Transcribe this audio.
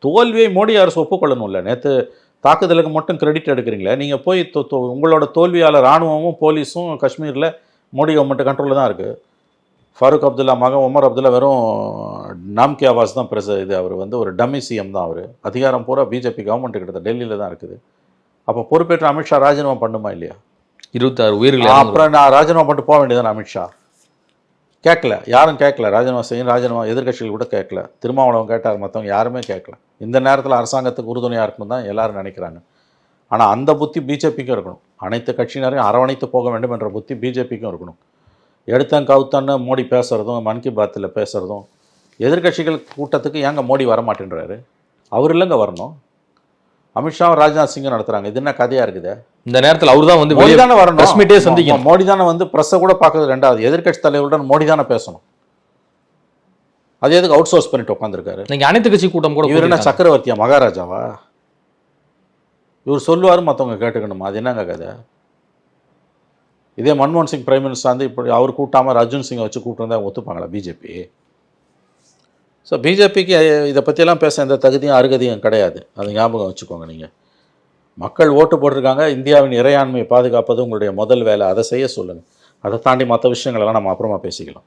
தோல்வியை மோடி அரசு ஒப்புக்கொள்ளணும்ல. நேற்று தாக்குதலுக்கு மட்டும் கிரெடிட் எடுக்கிறீங்களே, நீங்கள் போய் உங்களோட தோல்வியால் இராணுவமும் போலீஸும் காஷ்மீரில் மோடி கவர்மெண்ட் கண்ட்ரோலில் தான் இருக்குது. ஃபாரூக் அப்துல்லா மகன் உமர் அப்துல்லா வெறும் நாம்கி ஆவாஸ் தான் இது அவர் வந்து ஒரு டம்மி சிஎம் தான். அவர் அதிகாரம் பூரா பிஜேபி கவர்மெண்ட் கிட்ட டெல்லியில் தான் இருக்குது. அப்போ பொறுப்பேற்ற அமித்ஷா ராஜினாமா பண்ணுமா இல்லையா? 26 உயிர்கள். அப்புறம் நான் ராஜினாமா பண்ணிட்டு போக வேண்டியதான். அமித்ஷா கேட்கல, யாரும் கேட்கல. ராஜினாமா செய்யும், ராஜினாமா எதிர்கட்சிகள் கூட கேட்கல. திருமாவளவன் கேட்டார், மற்றவங்க யாருமே கேட்கல. இந்த நேரத்தில் அரசாங்கத்துக்கு உறுதுணையாக இருக்கணும் தான் எல்லாரும் நினைக்கிறாங்க. ஆனால் அந்த புத்தி பிஜேபிக்கும் இருக்கணும். அனைத்து கட்சியினரையும் அரவணைத்து போக வேண்டும் என்ற புத்தி பிஜேபிக்கும் இருக்கணும். எடுத்தன் கவுத்தன்னு மோடி பேசுகிறதும், மன் கி பாத்தில் பேசுகிறதும், எதிர்கட்சிகள் கூட்டத்துக்கு ஏங்க மோடி வரமாட்டேன்றாரு? அவர் இல்லைங்க வரணும். அமித்ஷாவும் ராஜ்நாத் சிங்கும் நடத்துகிறாங்க. இது என்ன கதையாக இருக்குது? இந்த நேரத்தில் அவர் தான் வந்து மோடி தானே வரணும். பிரஸ் மீட்டே சந்திக்கணும். மோடி தானே வந்து ப்ரெஸ்ஸை கூட பார்க்கறது ரெண்டாவது. எதிர்கட்சி தலைவருடன் மோடி தானே பேசணும். அது எதுக்கு அவுட் சோர்ஸ் பண்ணிட்டு உட்காந்துருக்காரு? நீங்கள் அனைத்து கட்சி கூட்டம் கூட இவர் என்ன சக்கரவர்த்தியா, மகாராஜாவா? இவர் சொல்லுவார், மற்றவங்க கேட்டுக்கணுமா? அது என்னங்க கதை? இதே மன்மோகன் சிங் பிரைம் மினிஸ்டர் வந்து இப்படி அவர் கூட்டாமல் அர்ஜுன் சிங்கை வச்சு கூப்பிட்டு ஒத்துப்பாங்களா பிஜேபி? ஸோ பிஜேபிக்கு இதை பற்றியெல்லாம் பேச எந்த தகுதியும் அருகதியும் கிடையாது. அது ஞாபகம் வச்சுக்கோங்க. நீங்கள் மக்கள் ஓட்டு போட்டிருக்காங்க. இந்தியாவின் இறையாண்மையை பாதுகாப்பது உங்களுடைய முதல் வேலை. அதை செய்ய சொல்லுங்கள். அதை தாண்டி மற்ற விஷயங்களெல்லாம் நம்ம அப்புறமா பேசிக்கலாம்.